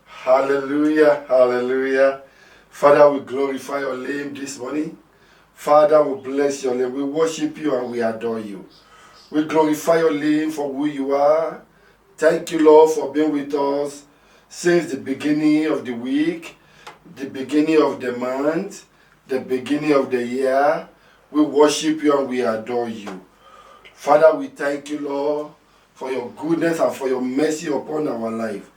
Hallelujah, hallelujah. Father, we glorify your name this morning. Father, we bless your name. We worship you and we adore you. We glorify your name for who you are. Thank you, Lord, for being with us since the beginning of the week, the beginning of the month, the beginning of the year. We worship you and we adore you. Father, we thank you, Lord, for your goodness and for your mercy upon our life.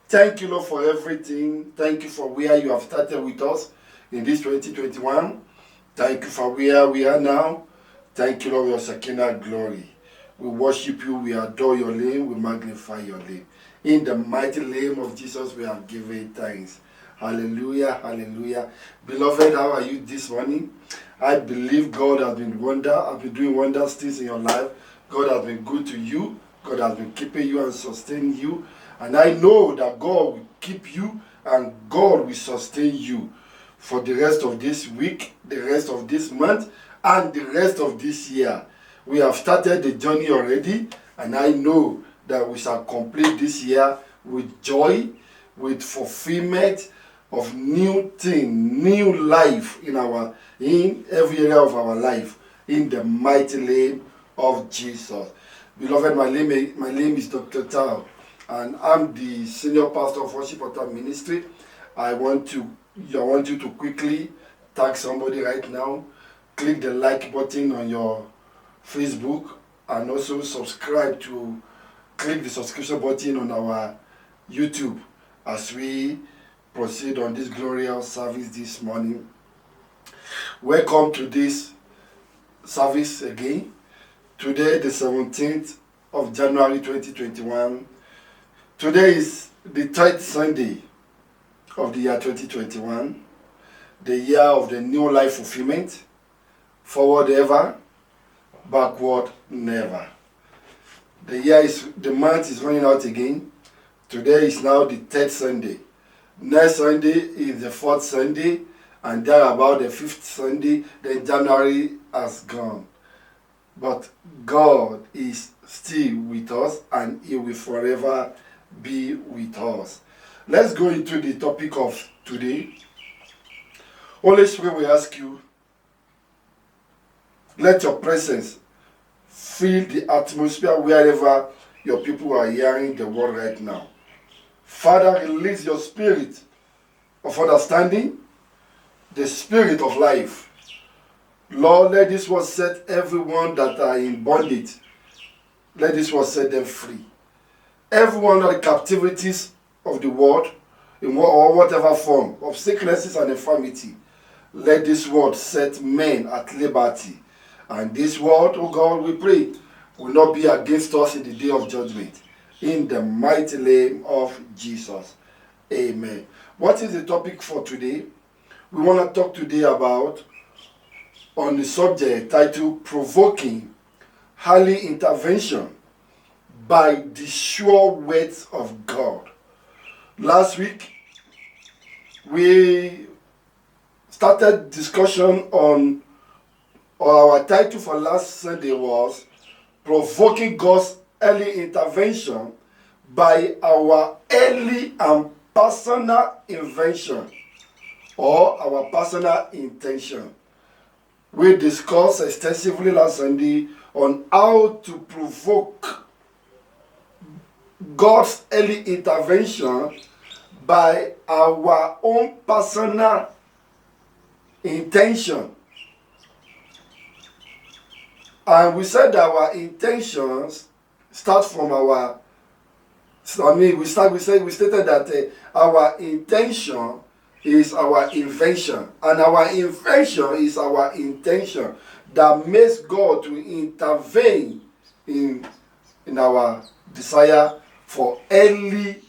Thank you, Lord, for everything. Thank you for where you have started with us in this 2021. Thank you for where we are now. Thank you, Lord, for your Shekinah glory. We worship you, we adore your name, we magnify your name. In the mighty name of Jesus, we have given thanks. Hallelujah, hallelujah. Beloved, how are you this morning? I believe God has been doing wonders things in your life. God has been good to you. God has been keeping you and sustaining you. And I know that God will keep you and God will sustain you for the rest of this week, the rest of this month, and the rest of this year. We have started the journey already, and I know that we shall complete this year with joy, with fulfillment of new thing, new life in every area of our life, in the mighty name of Jesus. Beloved, my name is Dr. Tao, and I'm the senior pastor of Worship Altar Ministry. I want you to quickly tag somebody right now. Click the like button on your Facebook and also click the subscription button on our YouTube as we proceed on this glorious service this morning. Welcome to this service again. Today, the 17th of January 2021. Today is the third Sunday of the year 2021, the year of the new life fulfillment, forward ever, backward never. The month is running out again. Today is now the third Sunday. Next Sunday is the fourth Sunday, and there about the fifth Sunday, then January has gone. But God is still with us, and He will forever be with us. Let's go into the topic of today. Holy Spirit, we ask you, let your presence fill the atmosphere wherever your people are hearing the word right now. Father, release your spirit of understanding, the spirit of life. Lord, let this word set everyone that are in bondage. Let this word set them free. Everyone that the captivities of the world, in whatever form of sicknesses and infirmity, let this word set men at liberty. And this word, oh God, we pray, will not be against us in the day of judgment. In the mighty name of Jesus. Amen. What is the topic for today? We want to talk today about on the subject titled Provoking Early Intervention by the Sure Words of God. Last week, we started discussion on, or our title for last Sunday was Provoking God's Early Intervention by our early and personal invention or our personal intention. We discussed extensively last Sunday on how to provoke God's early intervention by our own personal intention. And we said that our intentions start from we stated that our intention is our invention, and our invention is our intention that makes God to intervene in our desire for early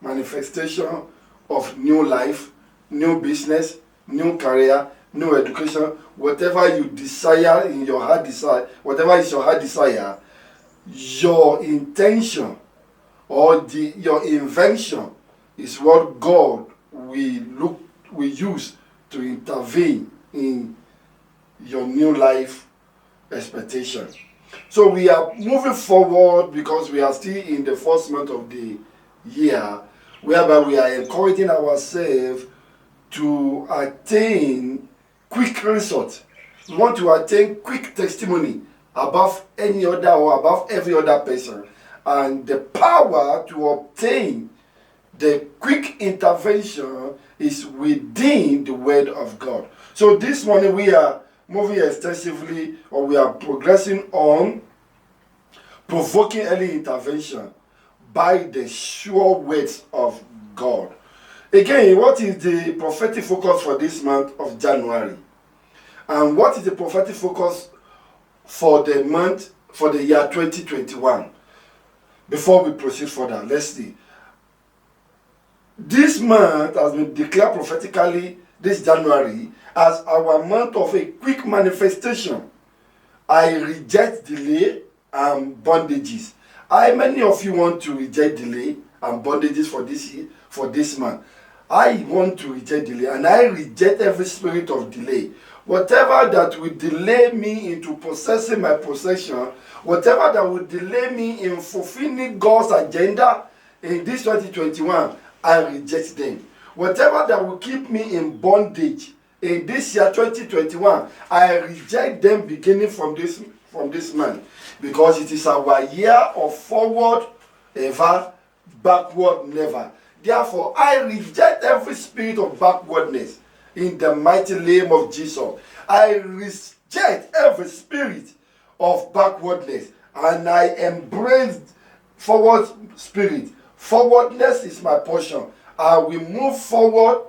manifestation of new life, new business, new career, no education, whatever you desire in your heart desire, whatever is your heart desire, your intention or your invention is what God will use to intervene in your new life expectation. So we are moving forward because we are still in the first month of the year, whereby we are encouraging ourselves to attain quick results. We want to attain quick testimony above any other or above every other person. And the power to obtain the quick intervention is within the Word of God. So this morning we are moving extensively, or we are progressing on provoking early intervention by the sure words of God. Again, what is the prophetic focus for this month of January? And what is the prophetic focus for the month, for the year 2021? Before we proceed further, let's see. This month has been declared prophetically this January as our month of a quick manifestation. I reject delay and bondages. How many of you want to reject delay and bondages for this month? I want to reject delay, and I reject every spirit of delay. Whatever that will delay me into possessing my possession, whatever that will delay me in fulfilling God's agenda in this 2021, I reject them. Whatever that will keep me in bondage in this year 2021, I reject them beginning from this month, because it is our year of forward ever, backward never. Therefore, I reject every spirit of backwardness in the mighty name of Jesus. I reject every spirit of backwardness, and I embrace forward spirit. Forwardness is my portion. I will move forward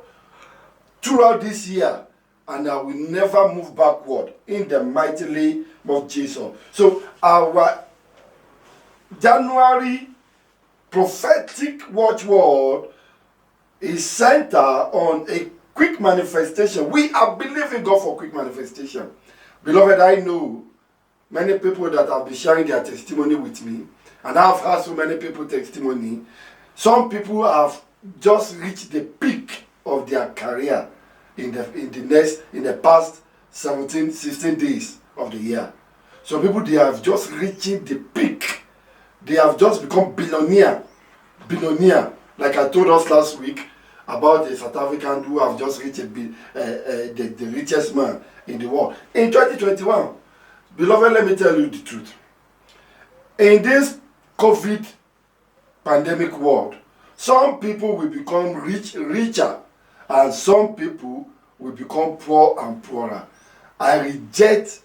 throughout this year, and I will never move backward in the mighty name of Jesus. So our January prophetic watchword is centered on a quick manifestation. We are believing God for quick manifestation. Beloved, I know many people that have been sharing their testimony with me, and I've heard so many people testimony. Some people have just reached the peak of their career in the past 16 days of the year. Some people, they have just reaching the peak. They have just become billionaire. Like I told us last week about the South African who have just reached the richest man in the world. In 2021, beloved, let me tell you the truth. In this COVID pandemic world, some people will become richer, and some people will become poor and poorer. I reject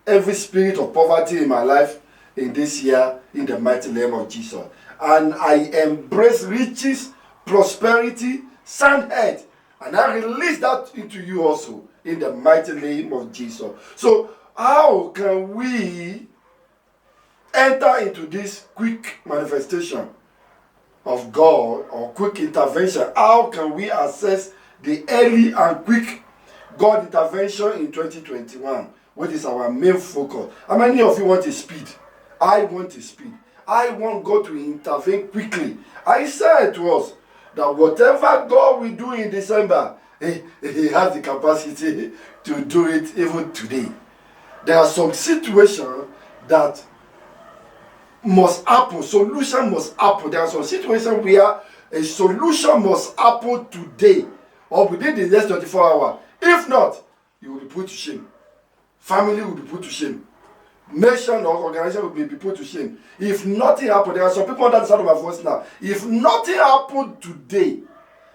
every spirit of poverty in my life in this year in the mighty name of Jesus. And I embrace riches, prosperity, sound health, and I release that into you also in the mighty name of Jesus. So how can we enter into this quick manifestation of God or quick intervention? How can we access the early and quick God intervention in 2021, which is our main focus? How many of you want a speed? I want a speed. I want God to intervene quickly. I said to us that whatever God will do in December, He has the capacity to do it even today. There are some situations that must happen. Solution must happen. There are some situations where a solution must happen today or within the next 24 hours. If not, you will be put to shame. Family will be put to shame. Nation or organization will be put to shame. If nothing happened, there are some people under the sound of my voice now. If nothing happened today,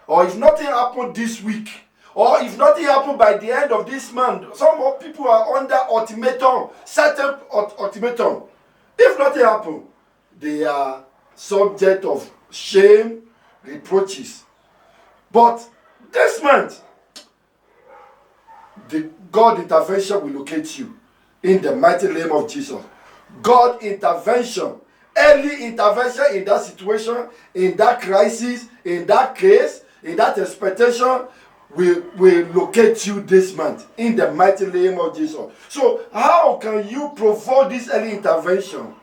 or if nothing happened this week, or if nothing happened by the end of this month, some more people are under ultimatum, certain ultimatum. If nothing happened, they are subject of shame, reproaches. But this month, the God intervention will locate you in the mighty name of Jesus. God intervention, early intervention in that situation, in that crisis, in that case, in that expectation, will locate you this month in the mighty name of Jesus. So how can you provoke this early intervention?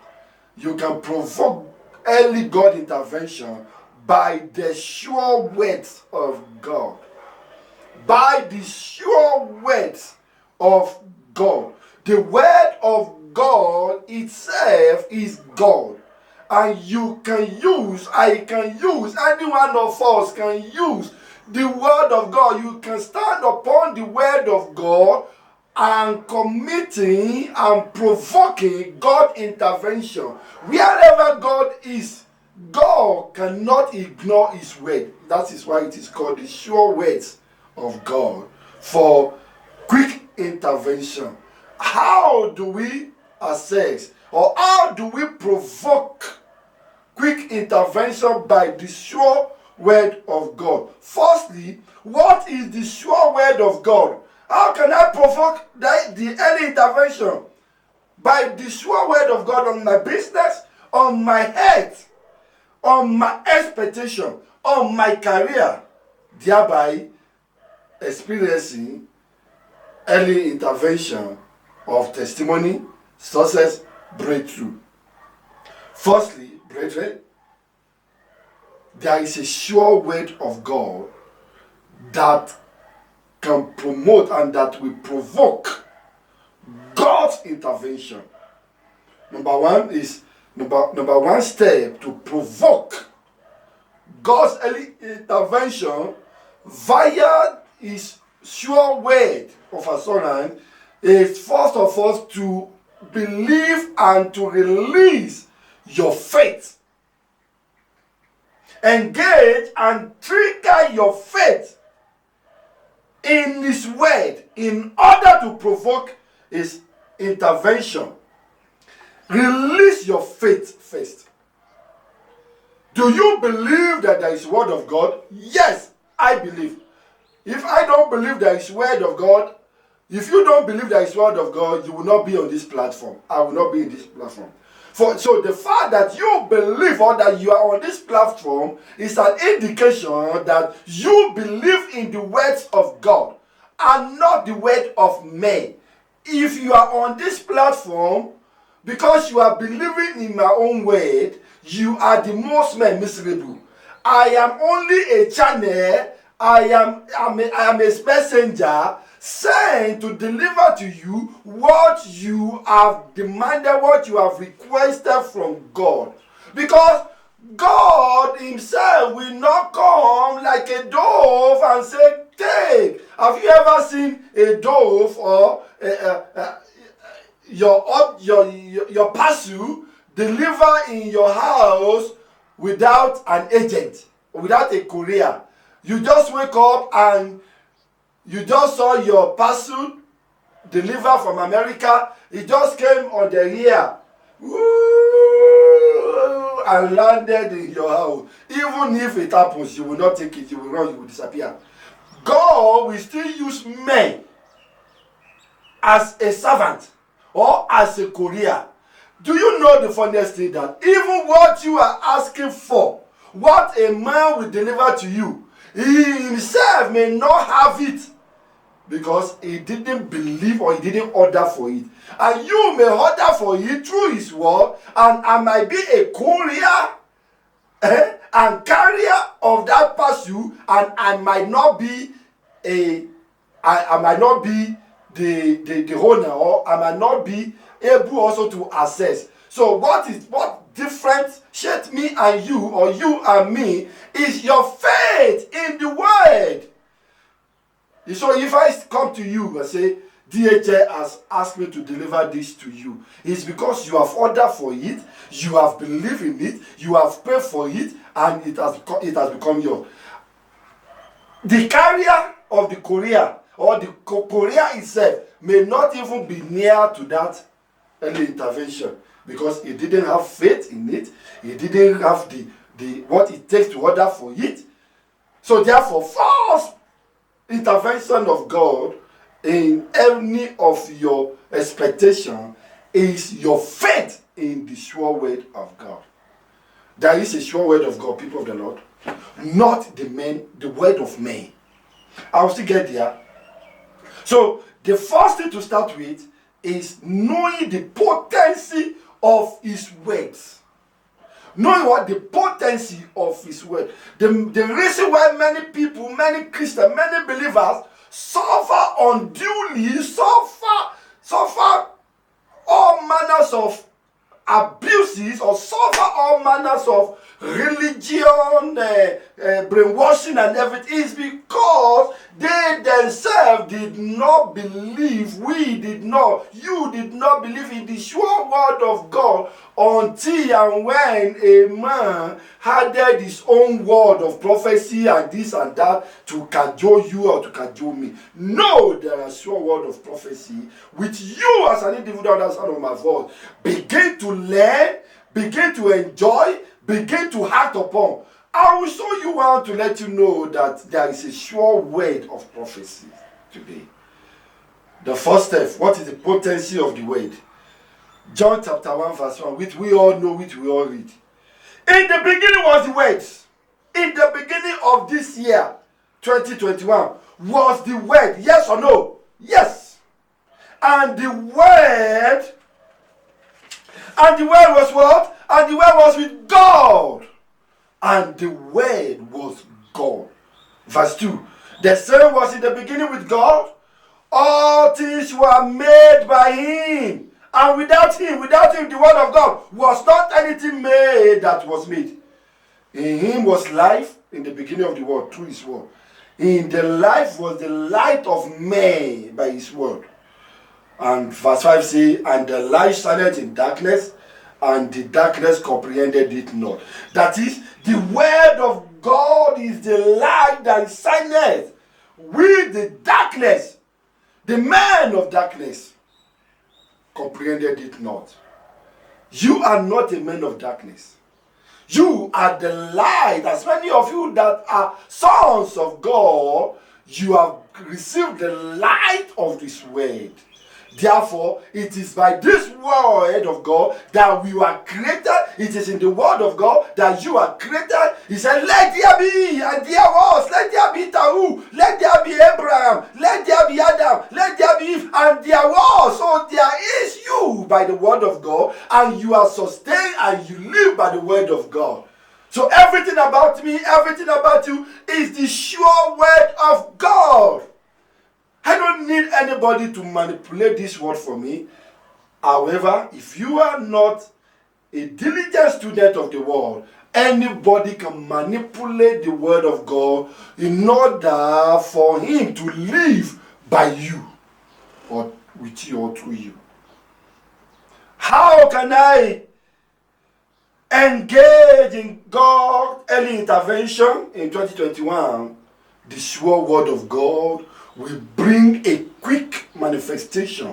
You can provoke early God intervention by the sure words of God. By the sure words of God. The word of God itself is God. And you can use, I can use, any one of us can use the word of God. You can stand upon the word of God and committing and provoking God intervention. Wherever God is, God cannot ignore his word. That is why it is called the sure words of God for quick intervention. How do we assess or how do we provoke quick intervention? By the sure word of God. Firstly, what is the sure word of God? How can I provoke the early intervention? By the sure word of God on my business, on my health, on my expectation, on my career, thereby experiencing early intervention of testimony, success, breakthrough. Firstly, brethren, there is a sure word of God that can promote and that will provoke God's intervention. Number one step to provoke God's early intervention via his sure word of assurance is first of all to believe and to release your faith. Engage and trigger your faith in his word in order to provoke his intervention. Release your faith first. Do you believe that there is word of God? Yes, I believe. If I don't believe there is word of God, if you don't believe there is word of God, you will not be on this platform. I will not be in this platform. So the fact that you believe or that you are on this platform is an indication that you believe in the words of God and not the word of men. If you are on this platform because you are believing in my own word, you are the most miserable. I am only a channel. I am a messenger sent to deliver to you what you have demanded, what you have requested from God. Because God himself will not come like a dove and say, take. Have you ever seen a dove or your parcel deliver in your house without an agent, without a courier? You just wake up and you just saw your parcel deliver from America. It just came on the air and landed in your house. Even if it happens, you will not take it. You will run. You will disappear. God will still use men as a servant or as a courier. Do you know the funniest thing? That even what you are asking for, what a man will deliver to you, he himself may not have it because he didn't believe or he didn't order for it. And you may order for it through his word, and I might be a courier and carrier of that parcel, and I might not be the owner, or I might not be able also to access. So what differentiates me and you, or you and me, is your faith in the word. So if I come to you and say, DHL has asked me to deliver this to you, it's because you have ordered for it, you have believed in it, you have paid for it, and it has become yours. The carrier of the courier or the courier itself may not even be near to that early intervention because he didn't have faith in it, he didn't have the what it takes to order for it. So therefore, first intervention of God in any of your expectation is your faith in the sure word of God. There is a sure word of God, people of the Lord, not the word of men. I'll still get there. So the first thing to start with is knowing the potency of his words. Knowing what the potency of his word. The reason why many people, many Christians, many believers suffer unduly, suffer all manners of abuses, or suffer all manners of religion, brainwashing and everything, is because they themselves did not believe, you did not believe in the sure word of God until and when a man added his own word of prophecy and this and that to cajole you or to cajole me. No, there is sure word of prophecy which you as an individual under the sound of my voice begin to learn, begin to enjoy, begin to act upon. I will show you how to let you know that there is a sure word of prophecy today. The first step, what is the potency of the word? John chapter 1 verse 1, which we all know, which we all read. In the beginning was the word. In the beginning of this year, 2021, was the word. Yes or no? Yes. And the word was what? And the word was with God. And the word was God. Verse 2. The same was in the beginning with God. All things were made by him. And without him, the word of God was not anything made that was made. In him was life, in the beginning of the world, through his word. In the life was the light of men by his word. And verse 5 says, and the light shined in darkness, and the darkness comprehended it not. That is, the word of God is the light that shineth with the darkness. The man of darkness comprehended it not. You are not a man of darkness. You are the light. As many of you that are sons of God, you have received the light of this word. Therefore, it is by this word of God that we were created. It is in the word of God that you are created. He said, let there be, and there was. Let there be Tahu. Let there be Abraham. Let there be Adam. Let there be Eve. And there was. So there is you by the word of God. And you are sustained and you live by the word of God. So everything about me, everything about you is the sure word of God. I don't need anybody to manipulate this word for me. However, if you are not a diligent student of the word, anybody can manipulate the word of God in order for him to live by you or with you or through you. How can I engage in God's early intervention in 2021? The sure word of God will bring a quick manifestation,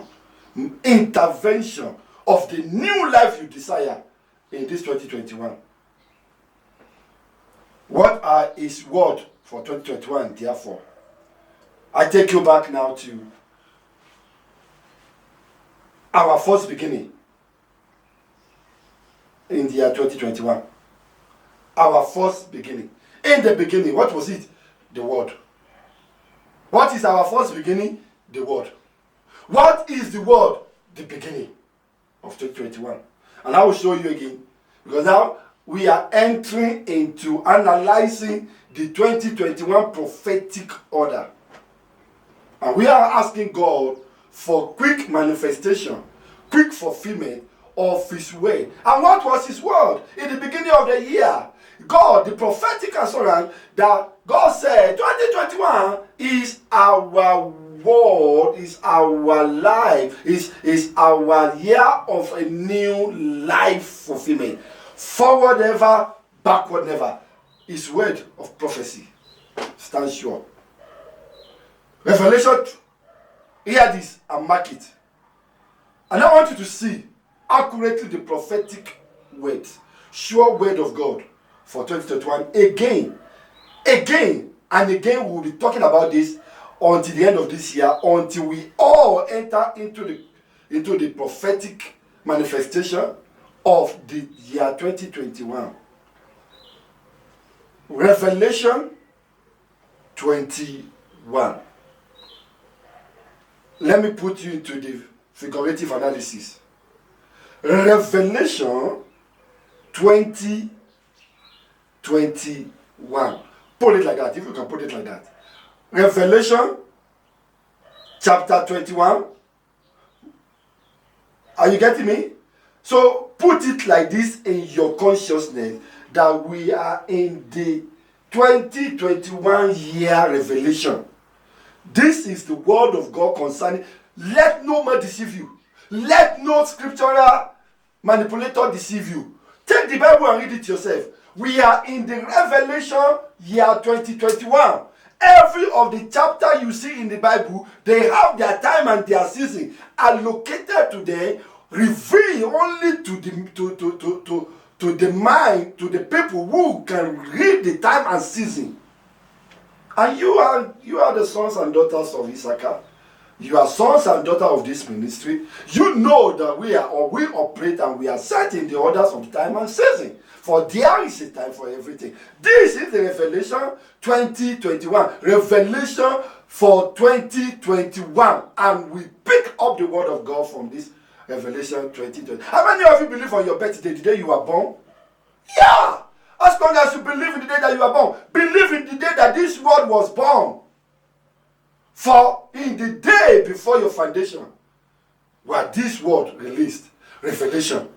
intervention of the new life you desire in this 2021. What are his word for 2021, therefore? I take you back now to our first beginning in the year 2021. Our first beginning. In the beginning, what was it? The word. What is our first beginning? The word. What is the word? The beginning of 2021. And I will show you again. Because now we are entering into analyzing the 2021 prophetic order. And we are asking God for quick manifestation, quick fulfillment of his word. And what was his word? In the beginning of the year, God, the prophetic assurance that God said 2021 is our word, is our life, is our year of a new life fulfillment. Forward ever, backward never. His word of prophecy stands sure. Revelation, hear this and mark it. And I want you to see accurately the prophetic word, sure word of God for 2021. Again and again, we'll be talking about this until the end of this year, until we all enter into the prophetic manifestation of the year 2021. Revelation 21 1. Let me put you into the figurative analysis. Revelation 20:21. Put it like that, if you can put it like that. Revelation chapter 21. Are you getting me? So put it like this in your consciousness, that we are in the 2021 year revelation. This is the word of God concerning. Let no man deceive you. Let no scriptural manipulator deceive you. Take the Bible and read it yourself. We are in the Revelation year 2021. Every of the chapter you see in the Bible, they have their time and their season allocated to them, revealed only to the mind, to the people who can read the time and season. And you are the sons and daughters of Issachar. You are sons and daughters of this ministry. You know that we operate and we are set in the orders of time and season. For there is a time for everything. This is the Revelation 2021. Revelation for 2021. And we pick up the word of God from this Revelation 2020. How many of you believe on your birthday, the day you were born? Yeah! As long as you believe in the day that you were born, believe in the day that this word was born. For in the day before your foundation, where this word released, Revelation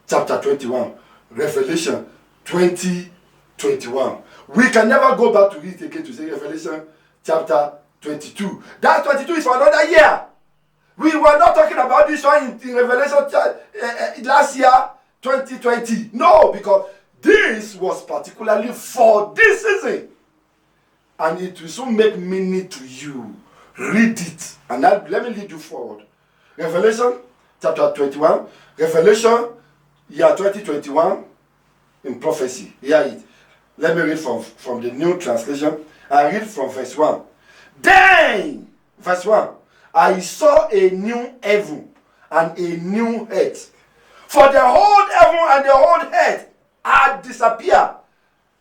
chapter 21, Revelation 2021. We can never go back to it again to say Revelation chapter 22. That 22 is for another year. We were not talking about this one in Revelation last year, 2020. No, because this was particularly for this season. And it will soon make meaning to you. Read it. And let me lead you forward. Revelation chapter 21. Revelation year 2021 in prophecy. Hear it. Let me read from the New Translation. I read from verse 1. Then, verse 1. I saw a new heaven and a new earth. For the old heaven and the old earth had disappeared.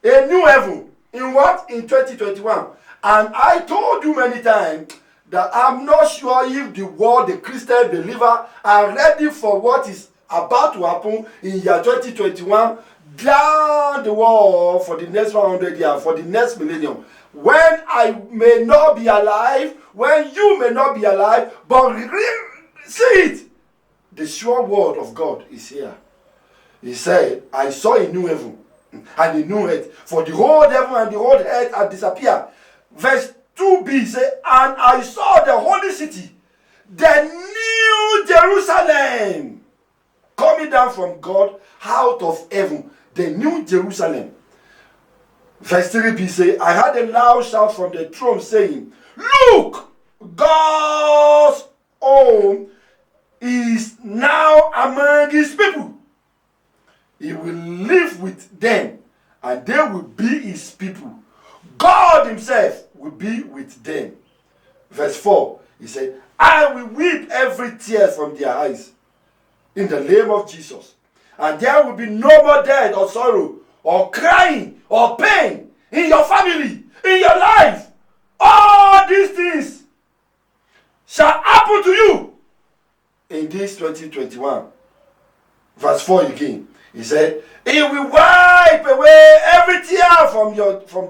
A new heaven. In what? In 2021. And I told you many times that I'm not sure if the world, the Christian believer, are ready for what is about to happen in year 2021 down the world for the next 100 years, for the next millennium. When I may not be alive, when you may not be alive, but see it. The sure word of God is here. He said, I saw a new heaven and a new earth. For the old heaven and the old earth had disappeared. Verse 2b says, and I saw the holy city, the new Jerusalem, coming down from God out of heaven. The new Jerusalem. Verse 3b says, I heard a loud shout from the throne saying, look, God's home is now among his people. He will live with them, and they will be his people. God himself will be with them. Verse 4, he said, I will weep every tear from their eyes in the name of Jesus. And there will be no more death or sorrow or crying or pain in your family, in your life. All these things shall happen to you in this 2021. Verse 4 again. He said, he will wipe away every tear from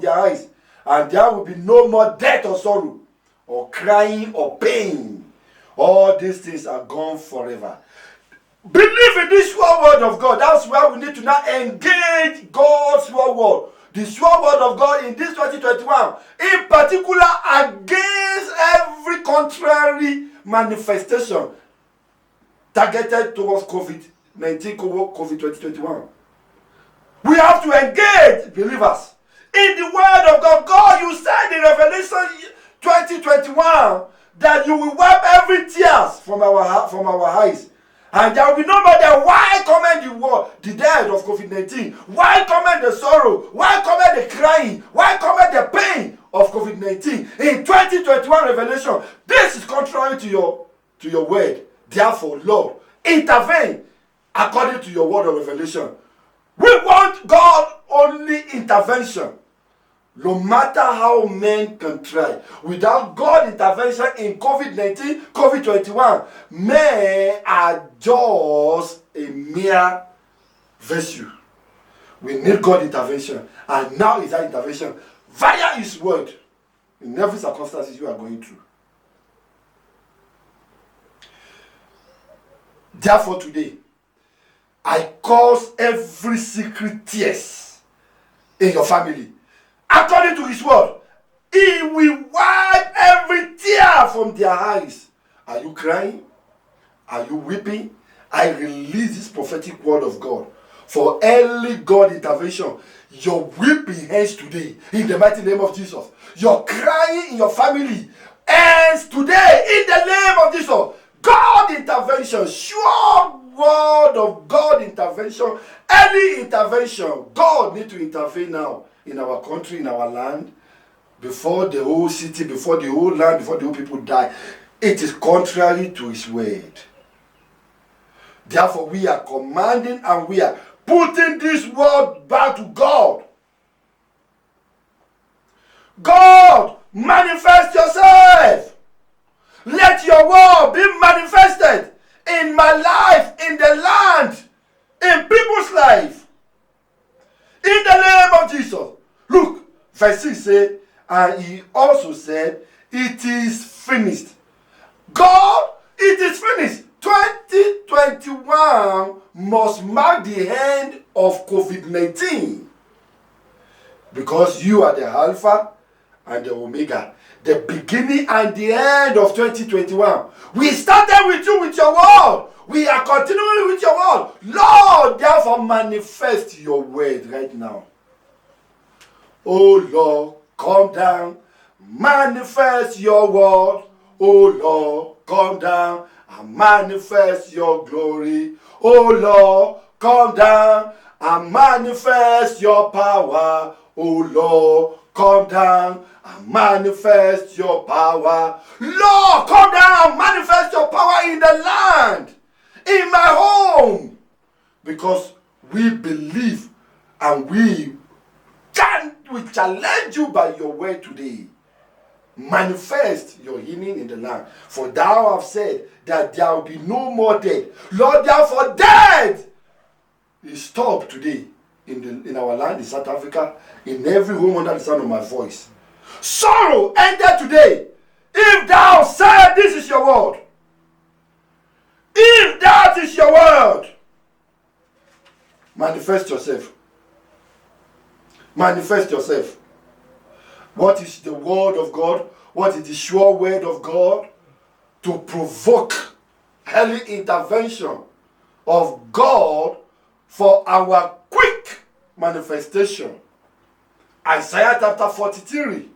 their eyes, and there will be no more death or sorrow, or crying or pain. All these things are gone forever. Believe in this sure word of God. That's why we need to now engage God's sure word. The sure word of God in this 2021, in particular against every contrary manifestation targeted towards COVID-19, COVID 2021. We have to engage believers in the word of God. God, you said in Revelation 2021 that you will wipe every tears from our eyes. And there will be no more there. Why comment the death of COVID-19? Why comment the sorrow? Why comment the crying? Why comment the pain of COVID-19? In 2021 Revelation, this is contrary to your word. Therefore, Lord, intervene according to your word of revelation. We want God only intervention. No matter how men can try, without God intervention in COVID-19, COVID-21, men are just a mere vessel. We need God intervention. And now is that intervention via His word in every circumstances you are going through. Therefore today, I cause every secret tears in your family. According to His word, He will wipe every tear from their eyes. Are you crying? Are you weeping? I release this prophetic word of God for early God intervention. Your weeping ends today in the mighty name of Jesus. Your crying in your family ends today in the name of Jesus. God intervention, sure word of God intervention, early intervention. God need to intervene now in our country, in our land, before the whole city, before the whole land, before the whole people die. It is contrary to His word. Therefore, we are commanding and we are putting this word back to God. God, manifest yourself. Let your word be manifested in my life, in the land, in people's life. In the name of Jesus. Look, verse 6 says, and He also said, it is finished. God, it is finished. 2021 must mark the end of COVID-19. Because you are the Alpha and the Omega, the beginning and the end of 2021. We started with you with your word. We are continuing with your word. Lord, therefore manifest your word right now. Oh Lord, come down, manifest your word. Oh Lord, come down and manifest your glory. Oh Lord, come down and manifest your power. Oh Lord, come down and manifest your power. Lord, come down and manifest your power in the land, in my home. Because we believe and we challenge you by your word today. Manifest your healing in the land. For thou have said that there will be no more death. Lord, therefore death is stopped today in our land, in South Africa, in every home under the sound of my voice. Sorrow ended today. If thou said this is your word, if that is your word, manifest yourself. Manifest yourself. What is the word of God? What is the sure word of God? To provoke early intervention of God for our quick manifestation. Isaiah chapter 43.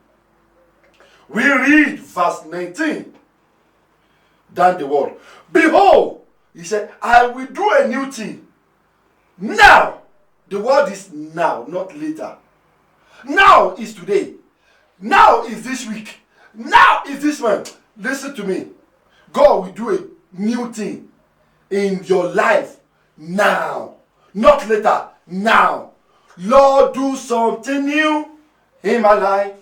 We read verse 19. Down the word. Behold, He said, I will do a new thing. Now. The word is now, not later. Now is today. Now is this week. Now is this month. Listen to me. God will do a new thing in your life now. Not later. Now. Lord, do something new in my life.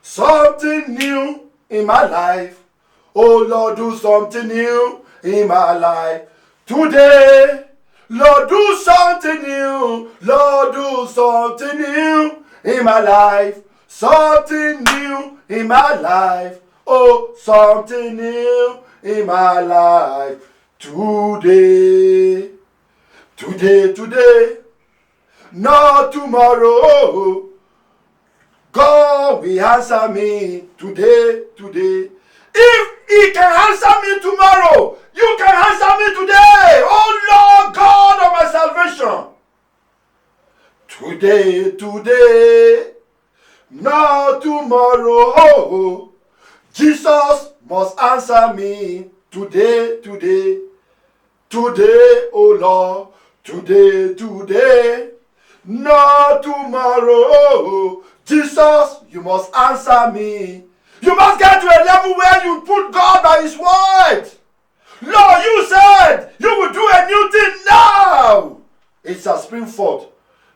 Something new in my life. Oh Lord, do something new in my life. Today. Lord, do something new. Lord, do something new in my life. Something new in my life. Oh, something new in my life. Today. Today, today. Not tomorrow. God will answer me today, today. If He can answer me tomorrow, you can answer me today. Oh Lord God of my salvation. Today, today, not tomorrow. Oh, Jesus must answer me today, today. Today, oh Lord, today, today, not tomorrow. Oh, Jesus, you must answer me. You must get to a level where you put God by His word. Lord, you said you will do a new thing now. It shall spring forth.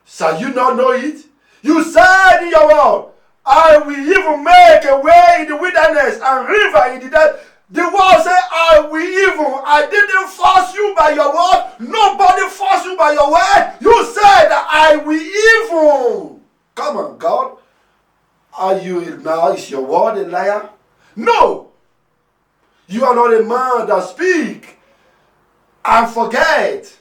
Shall you not know it? You said in your word, I will even make a way in the wilderness and river in the desert. The word said, I didn't force you by your word. Nobody forced you by your word. You said that I will even. Come on, God. Are you now? Is your word a liar? No. You are not a man that speak and forget.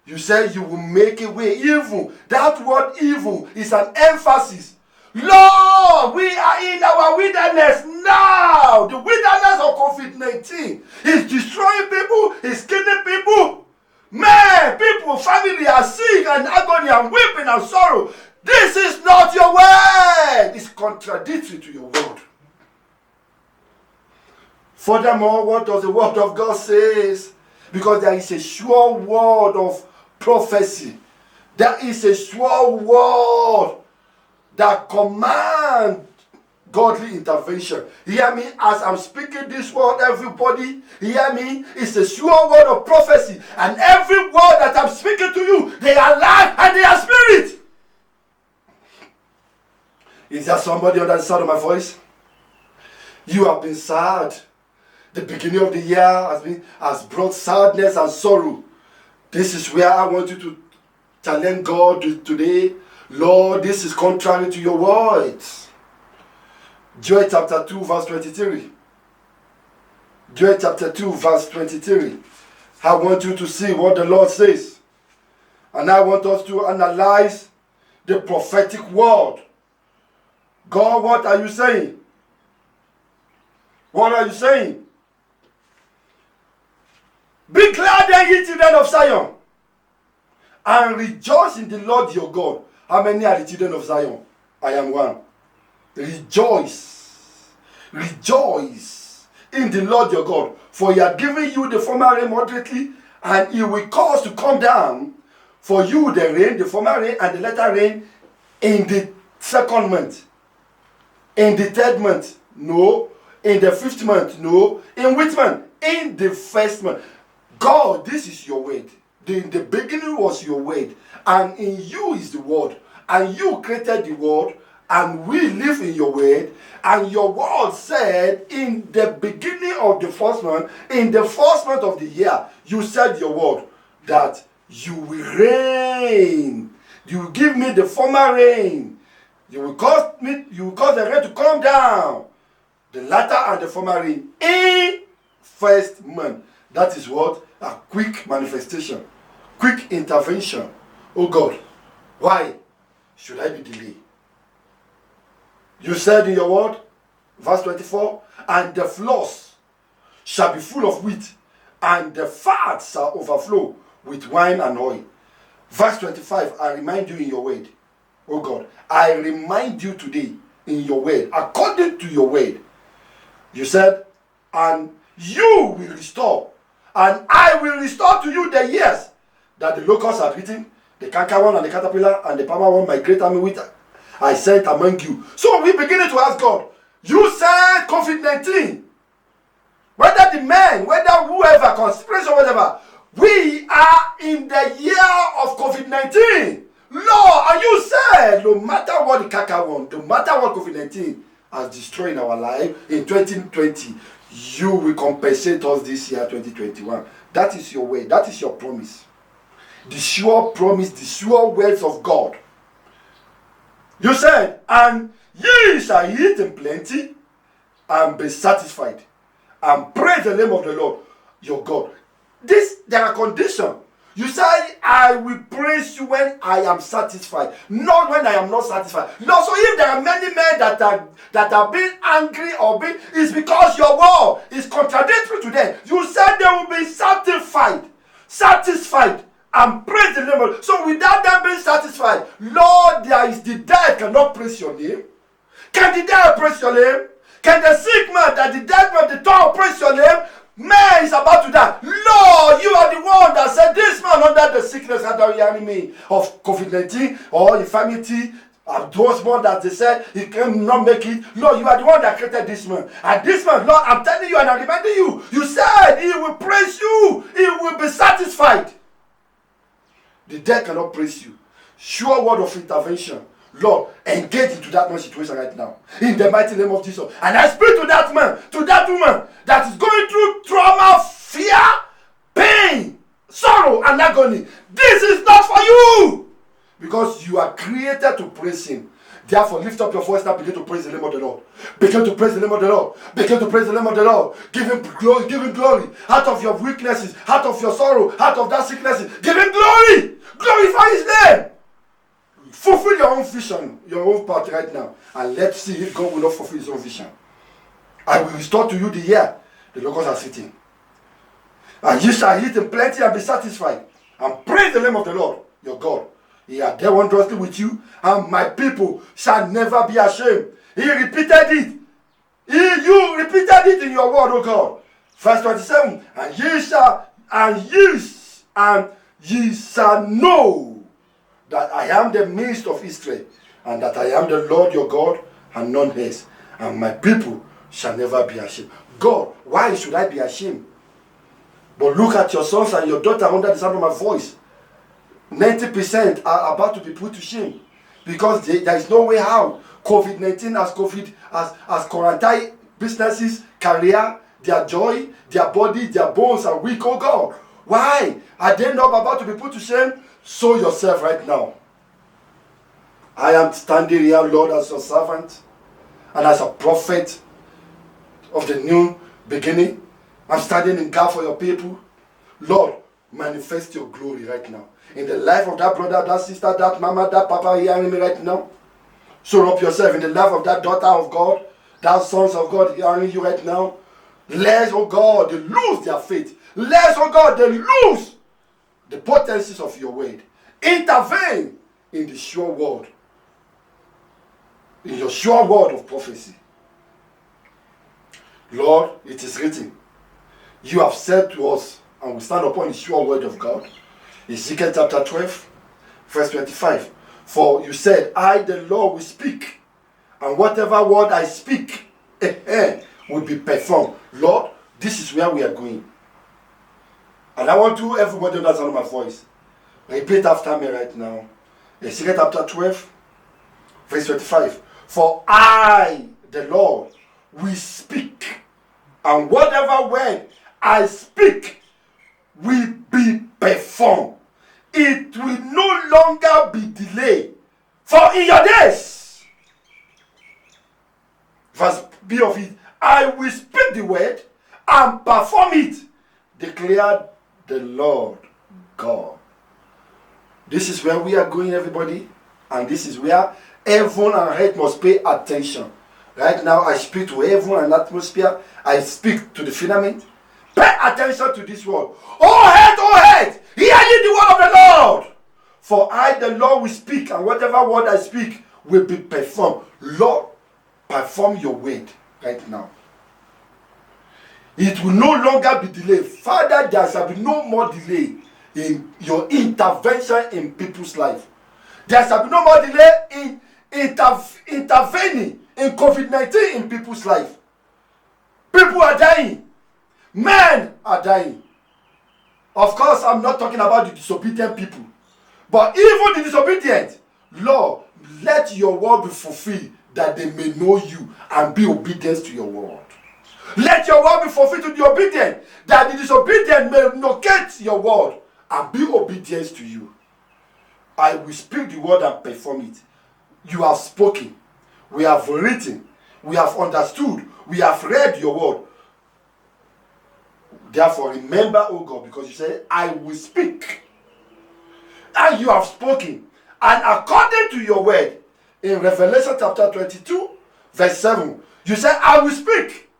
You said you will make a way evil. That word evil is an emphasis. Lord, we are in our wilderness now. The wilderness of COVID-19 is destroying people, is killing people. Man, people, family are sick and agony and weeping and sorrow. This is not your word. It's contradictory to your word. Furthermore, what does the word of God say? Because there is a sure word of prophecy. There is a sure word that command godly intervention. Hear me as I'm speaking this word, everybody. Hear me. It's a sure word of prophecy. And every word that I'm speaking to you, they are life and they are spirit. Is there somebody under the sound of my voice? You have been sad. The beginning of the year has brought sadness and sorrow. This is where I want you to challenge God today. Lord, this is contrary to your words. Joel chapter 2 verse 23. Joel chapter 2 verse 23. I want you to see what the Lord says. And I want us to analyze the prophetic word. God, what are you saying? What are you saying? Be glad then, ye children of Zion, and rejoice in the Lord your God. How many are the children of Zion? I am one. Rejoice. Rejoice in the Lord your God. For he hath given you the former rain moderately, and he will cause to come down for you the rain, the former rain, and the latter rain in the second month. In the third month? No. In the fifth month? No. In which month? In the first month. God, this is your word. In the beginning was your word, and in you is the word, and you created the word, and we live in your word, and your word said in the beginning of the first month, in the first month of the year, you said your word that you will reign. You will give me the former rain. You will cause the rain to come down, the latter and the former rain in first month. That is what? A quick manifestation. Quick intervention. Oh God, why should I be delayed? You said in your word, verse 24, and the floors shall be full of wheat, and the fats shall overflow with wine and oil. Verse 25, I remind you in your word. Oh God, I remind you today in your word, according to your word. You said, and you will restore, and I will restore to you the years that the locusts have eaten, the cankerworm and the caterpillar and the palmer worm, my great army which I sent among you. So we beginning to ask God, you said COVID-19, whether the men, whether whoever, conspiracy or whatever, we are in the year of COVID-19. Lord, and you said, no matter what the cankerworm, no matter what COVID-19 has destroyed in our life in 2020, you will compensate us this year, 2021. That is your way. That is your promise. The sure promise, the sure words of God. You said, and ye shall eat in plenty and be satisfied, and praise the name of the Lord your God. There are conditions. You say, I will praise you when I am satisfied, not when I am not satisfied. No, so if there are many men that are being angry or being, it's because your word is contradictory to them. You said they will be satisfied, and praise the name of God. So without them being satisfied, Lord, there is the dead cannot praise your name. Can the dead praise your name? Can the sick man, that the dead man, the tall praise your name? Man is about to die. Lord, you are the one that said this man under the sickness and the enemy of COVID-19 or infirmity. And those ones that they said he cannot make it. Lord, you are the one that created this man. And this man, Lord, I'm telling you and I'm reminding you. You said he will praise you. He will be satisfied. The dead cannot praise you. Sure word of intervention. Lord, engage into that man's situation right now. In the mighty name of Jesus. And I speak to that man, to that woman that is going through trauma, fear, pain, sorrow, and agony. This is not for you. Because you are created to praise him. Therefore, lift up your voice now. Begin to praise the name of the Lord. Begin to praise the name of the Lord. Begin to praise the name of the Lord. Give him glory. Give him glory. Out of your weaknesses, out of your sorrow, out of that sickness. Give him glory. Glorify his name. Fulfill your own vision, your own part right now. And let's see if God will not fulfill his own vision. I will restore to you the year the locusts are sitting. And you shall eat in plenty and be satisfied. And praise the name of the Lord, your God. He had dealt wondrously with you, and my people shall never be ashamed. He repeated it. You repeated it in your word, O God. Verse 27. And ye shall know that I am the midst of Israel, and that I am the Lord your God, and none else. And my people shall never be ashamed. God, why should I be ashamed? But look at your sons and your daughter under the sound of my voice. 90% are about to be put to shame because there is no way out. COVID-19 has quarantined businesses, career, their joy, their body, their bones are weak. Oh God, why are they not about to be put to shame? Show yourself right now. I am standing here, Lord, as your servant and as a prophet of the new beginning. I'm standing in gap for your people. Lord, manifest your glory right now. In the life of that brother, that sister, that mama, that papa hearing me right now. Show up yourself in the life of that daughter of God, that sons of God hearing you right now. Let, oh God, they lose their faith. Let, oh God, they lose the potencies of your word. Intervene in the sure word. In your sure word of prophecy. Lord, it is written. You have said to us, and we stand upon the sure word of God. Ezekiel chapter 12, verse 25. For you said, I, the Lord, will speak, and whatever word I speak will be performed. Lord, this is where we are going. And I want to, everybody that's on my voice, repeat after me right now. Ezekiel chapter 12, verse 25. For I, the Lord, will speak, and whatever word I speak will be performed. It will no longer be delayed. For in your days, verse B of it, I will speak the word and perform it, declared the Lord God. This is where we are going, everybody. And this is where heaven and earth must pay attention. Right now, I speak to heaven and atmosphere. I speak to the firmament. Pay attention to this word. Oh head, hear ye the word of the Lord. For I, the Lord, will speak, and whatever word I speak will be performed. Lord, perform your word right now. It will no longer be delayed. Father, there shall be no more delay in your intervention in people's life. There shall be no more delay in intervening in COVID-19 in people's life. People are dying. Men are dying. Of course, I'm not talking about the disobedient people. But even the disobedient, Lord, let your word be fulfilled that they may know you and be obedient to your word. Let your word be fulfilled to the obedient, that the disobedient may locate your word and be obedient to you. I will speak the word and perform it. You have spoken. We have written. We have understood. We have read your word. Therefore, remember, O God, because you said, I will speak. And you have spoken. And according to your word, in Revelation chapter 22, verse 7, you said, I will speak.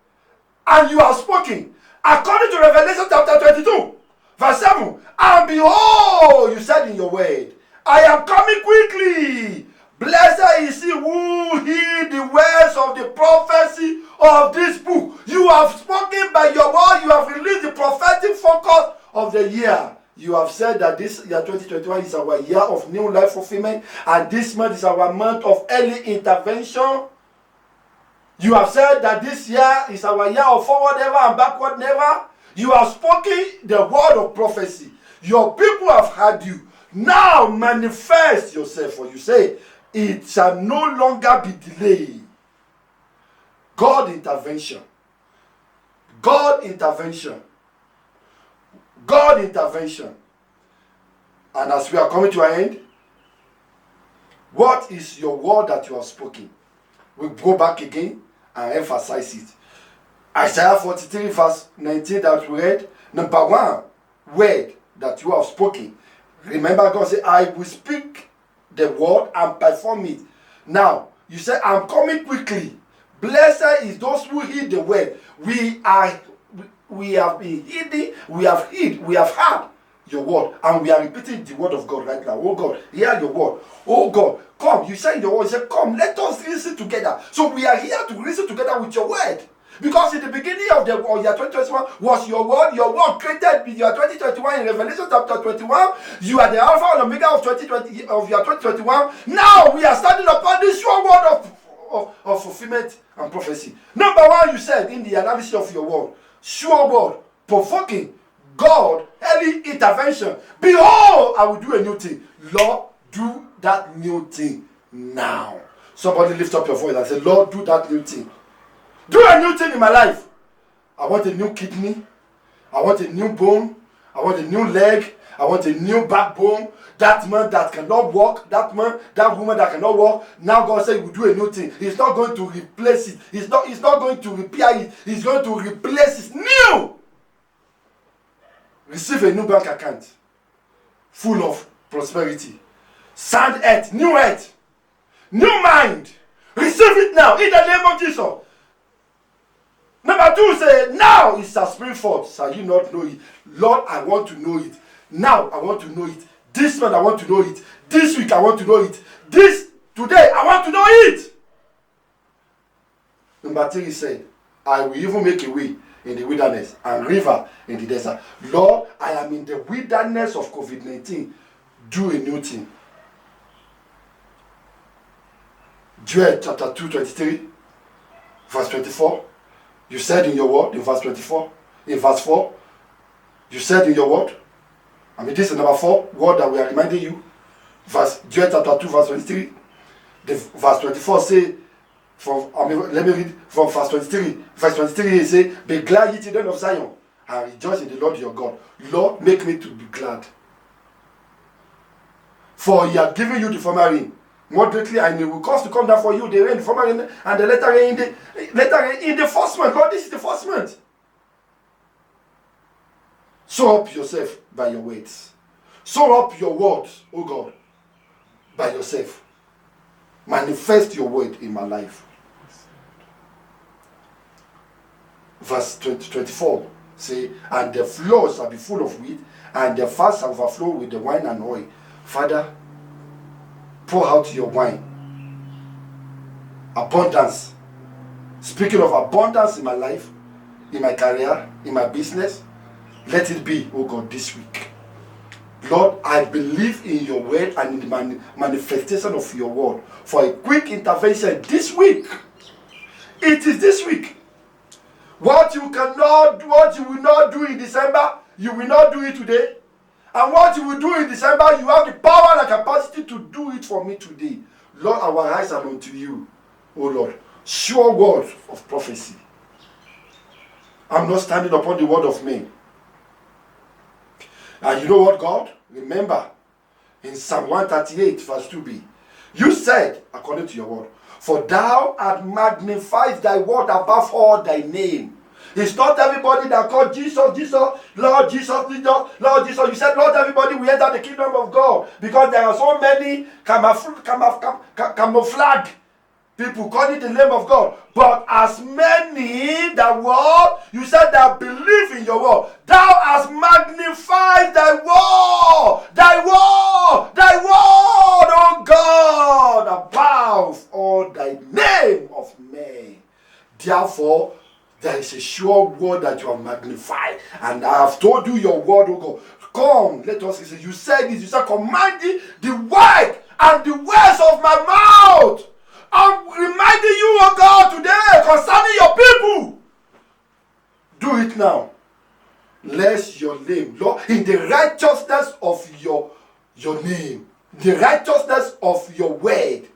And you have spoken. According to Revelation chapter 22, verse 7, and behold, you said in your word, I am coming quickly. Blessed is he who heed the words of the prophecy of this book. You have spoken by your word. You have released the prophetic focus of the year. You have said that this year 2021 is our year of new life fulfillment, and this month is our month of early intervention. You have said that this year is our year of forward ever and backward never. You have spoken the word of prophecy. Your people have heard you. Now manifest yourself. For you say it shall no longer be delayed. God intervention. God intervention. God intervention. And as we are coming to an end, what is your word that you have spoken? We go back again and emphasize it. Isaiah 43 verse 19 that we read, number one word that you have spoken. Remember, God said, I will speak the word and perform it. Now, you say, I'm coming quickly. Blessed is those who heed the word. We have been heeding, we have heard your word, and we are repeating the word of God right now. Oh God, hear your word. Oh God, come. You said in your word, you said, come, let us listen together. So we are here to listen together with your word. Because in the beginning of the year 2021 was your word. Your word created in year 2021 in Revelation chapter 21. You are the Alpha and Omega of 2020 of year 2021. Now we are standing upon this sure word of fulfillment and prophecy. Number one, you said in the analysis of your word, sure word, provoking, God, early intervention. Behold, I will do a new thing. Lord, do that new thing now. Somebody lift up your voice and say, Lord, do that new thing. Do a new thing in my life. I want a new kidney. I want a new bone. I want a new leg. I want a new backbone. That man that cannot walk, that woman that cannot walk. Now God said he will do a new thing. He's not going to replace it. He's not going to repair it. He's going to replace it. New. Receive a new bank account full of prosperity. Sound earth, new mind. Receive it now in the name of Jesus. Number two, say, now it shall spring forth. Shall you not know it? Lord, I want to know it. Now I want to know it. This month I want to know it. This week I want to know it. Today I want to know it. Number three, he said, I will even make a way in the wilderness and river in the desert. Lord, I am in the wilderness of COVID-19. Do a new thing. Joel chapter 2, 23, verse 24. You said in your word, in verse 24, in verse 4, you said in your word, this is number 4 word that we are reminding you. Joel chapter 2, verse 23. Verse 24 say, let me read from verse 23. Verse 23 he say, be glad ye children of Zion, and rejoice in the Lord your God. Lord, make me to be glad. For he hath given you the former rain moderately, and it will cause to come down for you the rain, the former rain, and the latter rain in the first month. Lord, this is the first month. Sow up yourself by your words. Sow up your words, oh God, by yourself. Manifest your word in my life. Verse 24 say, and the floor shall be full of wheat, and the fat shall overflow with the wine and oil. Father, pour out your wine. Abundance. Speaking of abundance in my life, in my career, in my business, let it be, oh God, this week. Lord, I believe in your word and in the manifestation of your word for a quick intervention this week. It is this week. What you will not do in December, you will not do it today. And what you will do in December, you have the power and capacity to do it for me today. Lord, our eyes are unto you, oh Lord. Sure words of prophecy. I'm not standing upon the word of men. And you know what, God? Remember, in Psalm 138, verse 2b, you said, according to your word, for thou art magnified thy word above all thy name. It's not everybody that called Jesus, Lord Jesus, Lord Jesus. You said, Lord, everybody will enter the kingdom of God. Because there are so many camouflage people calling the name of God. But as many that word, you said that believe in your word. Thou hast magnified thy word, oh God, above all thy name of men. Therefore, there is a sure word that you are magnified. And I have told you your word, oh God. Come, let us listen. You said this. You said, command the word and the words of my mouth. I'm reminding you, oh God, today concerning your people. Do it now. Bless your name, Lord, in the righteousness of your name, the righteousness of your word.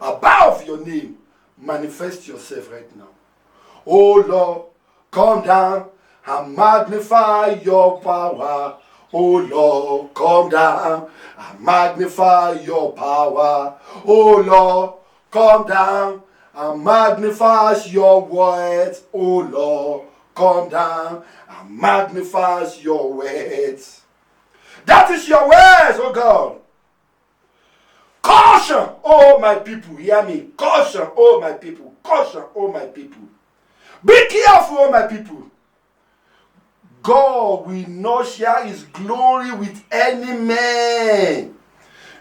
above your name, manifest yourself right now. Oh Lord, come down and magnify your power. Oh Lord, come down and magnify your power. Oh Lord, come down and magnify your words. Oh Lord, come down and magnify your words. That is your words, oh God. Caution, oh my people, hear me. Caution, oh my people. Caution, oh my people. Be careful, oh my people. God will not share his glory with any man.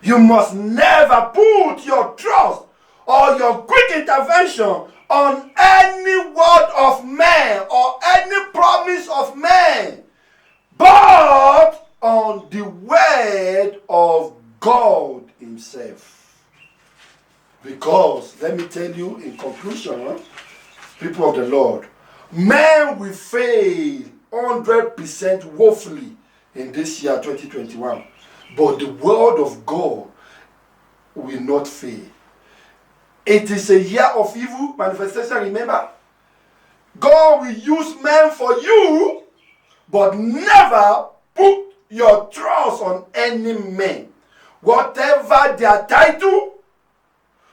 You must never put your trust or your quick intervention on any word of man or any promise of man, but on the word of God himself. Because, let me tell you in conclusion, people of the Lord, men will fail 100% woefully in this year 2021, but the word of God will not fail. It is a year of evil manifestation, remember. God will use men for you, but never put your trust on any man. Whatever their title,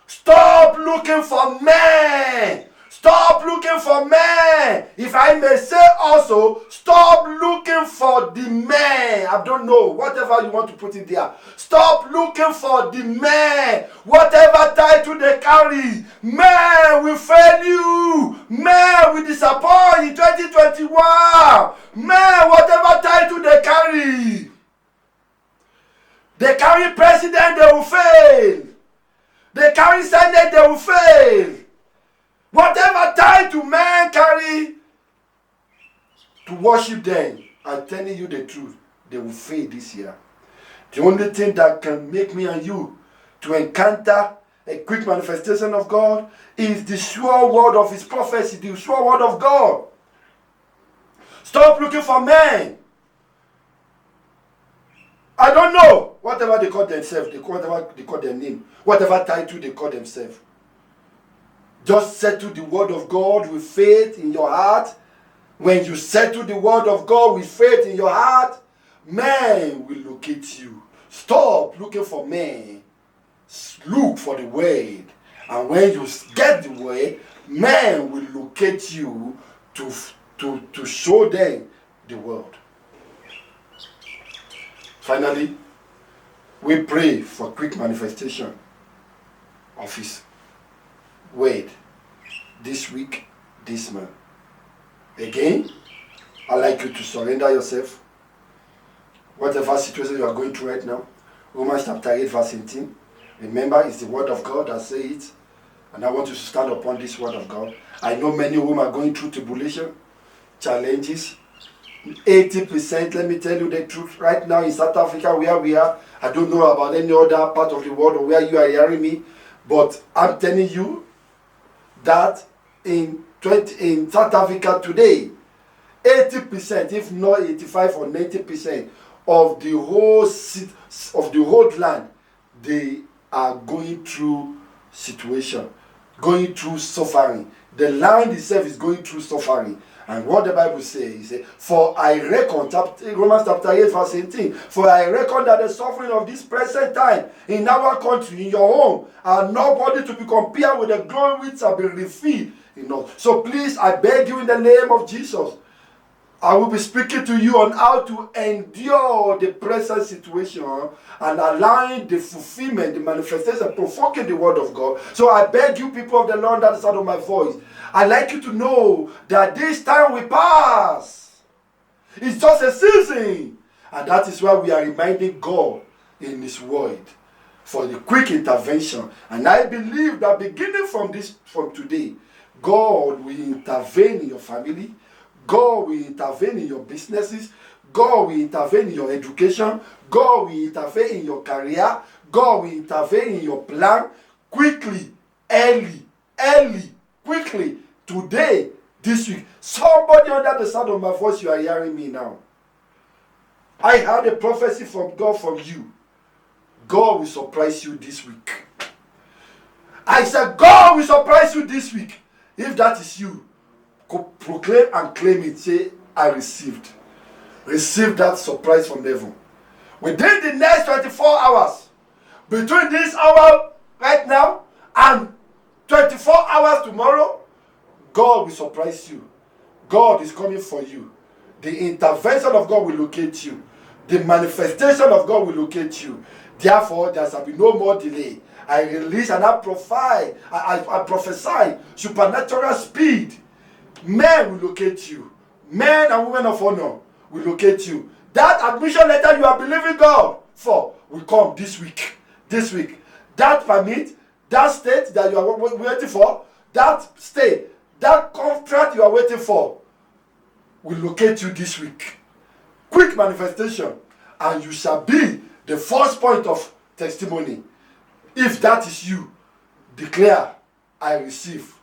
stop looking for men. Stop looking for men. If I may say also, stop looking for the men. I don't know, whatever you want to put it there. Stop looking for the men. Whatever title they carry, men will fail you. Men will disappoint in 2021. Men, whatever title they carry president, they will fail. They carry senate, they will fail. Whatever title men carry to worship them, I'm telling you the truth, they will fail this year. The only thing that can make me and you to encounter a quick manifestation of God is the sure word of his prophecy, the sure word of God. Stop looking for men. I don't know. Whatever they call themselves, whatever they call their name, whatever title they call themselves. Just settle the word of God with faith in your heart. When you settle the word of God with faith in your heart, man will locate you. Stop looking for men. Look for the word. And when you get the word, man will locate you to show them the world. Finally, we pray for quick manifestation of his word this week, this month. Again, I'd like you to surrender yourself. Whatever situation you are going through right now, Romans chapter 8 verse 18. Remember, it's the word of God that says it. And I want you to stand upon this word of God. I know many of whom are going through tribulation, challenges. 80%, let me tell you the truth, right now in South Africa where we are, I don't know about any other part of the world or where you are hearing me, but I'm telling you that in South Africa today, 80%, if not 85 or 90% of the whole land, they are going through situation, going through suffering. The land itself is going through suffering. And what the Bible says, for I reckon, Romans chapter 8 verse 18, for I reckon that the suffering of this present time in our country, in your home, are nobody to be compared with the glory which shall be revealed in us. So please, I beg you in the name of Jesus, I will be speaking to you on how to endure the present situation and allowing the fulfillment, the manifestation, provoking the word of God. So I beg you, people of the Lord, that is out of my voice, I'd like you to know that this time will pass. It's just a season. And that is why we are reminding God in his word for the quick intervention. And I believe that beginning from today, God will intervene in your family. God will intervene in your businesses. God will intervene in your education. God will intervene in your career. God will intervene in your plan quickly, early, quickly, today, this week. Somebody under the sound of my voice, you are hearing me now. I had a prophecy from God from you. God will surprise you this week. I I said, God will surprise you this week. If that is you, proclaim and claim it. Say, I received. Receive that surprise from heaven. Within the next 24 hours, between this hour right now and 24 hours tomorrow, God will surprise you. God is coming for you. The intervention of God will locate you. The manifestation of God will locate you. Therefore, there shall be no more delay. I release and I prophesy supernatural speed. Men will locate you. Men and women of honor will locate you. That admission letter you are believing God for will come this week. This week. That permit, that state that you are waiting for, that state, that contract you are waiting for will locate you this week. Quick manifestation. And you shall be the first point of testimony. If that is you, declare, I receive.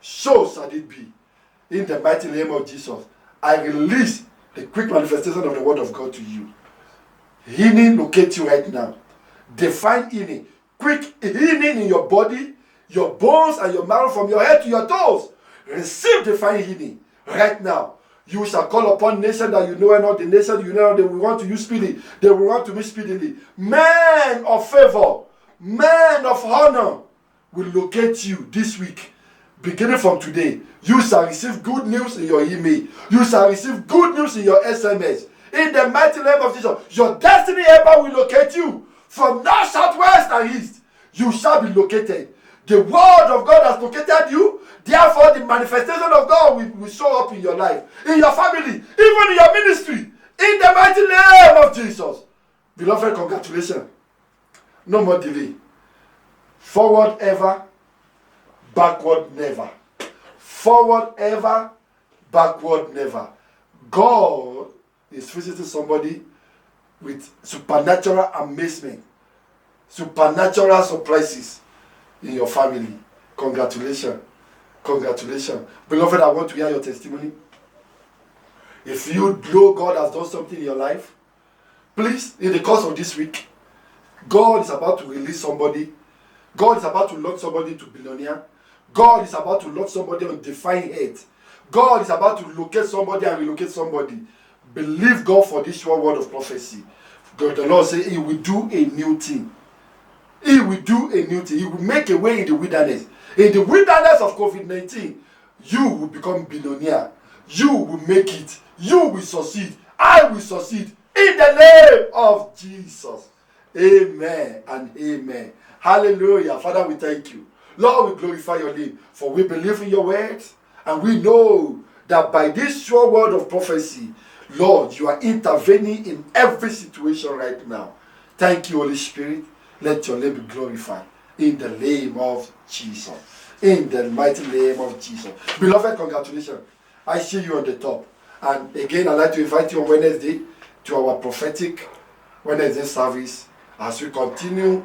So shall it be. In the mighty name of Jesus, I release the quick manifestation of the word of God to you. Healing locate you right now. Divine healing. Quick healing in your body, your bones and your marrow from your head to your toes. Receive divine healing right now. You shall call upon nations that you know and not the nation you know they will want to use speedily. They will want to move speedily. Men of favor, men of honor will locate you this week. Beginning from today, you shall receive good news in your email. You shall receive good news in your SMS. In the mighty name of Jesus, your destiny helper will locate you. From north, south, west, and east, you shall be located. The word of God has located you. Therefore, the manifestation of God will show up in your life, in your family, even in your ministry. In the mighty name of Jesus. Beloved, congratulations. No more delay. Forward ever, backward never. Forward ever, backward never. God is visiting somebody with supernatural amazement, supernatural surprises in your family. Congratulations. Congratulations. Beloved, I want to hear your testimony. If you know God has done something in your life, please, in the course of this week, God is about to release somebody. God is about to launch somebody to billionaire. God is about to launch somebody on divine health. God is about to locate somebody and relocate somebody. Believe God for this sure word of prophecy. God, the Lord says He will do a new thing. He will do a new thing. He will make a way in the wilderness. In the wilderness of COVID-19, you will become billionaire. You will make it. You will succeed. I will succeed. In the name of Jesus. Amen and amen. Hallelujah. Father, we thank you. Lord, we glorify your name. For we believe in your words. And we know that by this sure word of prophecy, Lord, you are intervening in every situation right now. Thank you, Holy Spirit. Let your name be glorified. In the name of Jesus. In the mighty name of Jesus. Beloved, congratulations. I see you on the top. And again, I'd like to invite you on Wednesday to our prophetic Wednesday service as we continue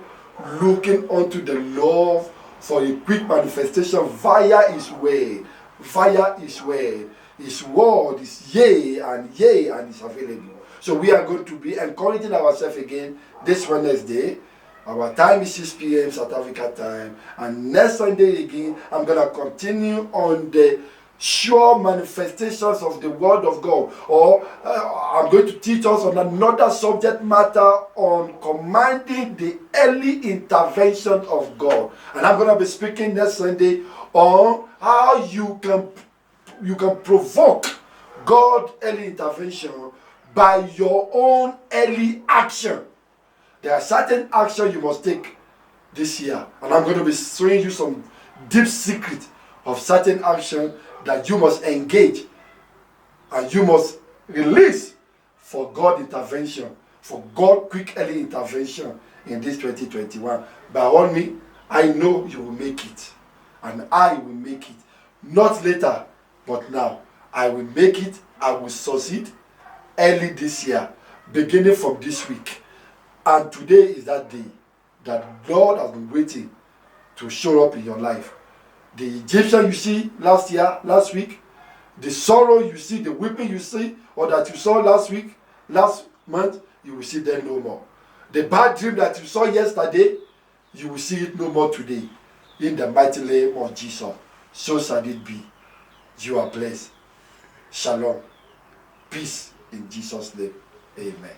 looking unto the Lord for a quick manifestation via His word. Via His word. His word is yea, and is available. So we are going to be encouraging ourselves again this Wednesday. Our time is 6 p.m. South Africa time. And next Sunday again, I'm going to continue on the sure manifestations of the word of God. Or I'm going to teach us on another subject matter on commanding the early intervention of God. And I'm going to be speaking next Sunday on how you can provoke God's early intervention by your own early action. There are certain actions you must take this year. And I'm going to be showing you some deep secret of certain action that you must engage and you must release for God intervention, for God quick early intervention in this 2021. By all means, I know you will make it. And I will make it. Not later, but now. I will make it. I will succeed early this year, beginning from this week. And today is that day that God has been waiting to show up in your life. The Egyptian you see last week, the sorrow you see, the weeping you see, or that you saw last month, you will see them no more. The bad dream that you saw yesterday, you will see it no more today. In the mighty name of Jesus. So shall it be. You are blessed. Shalom. Peace in Jesus' name. Amen.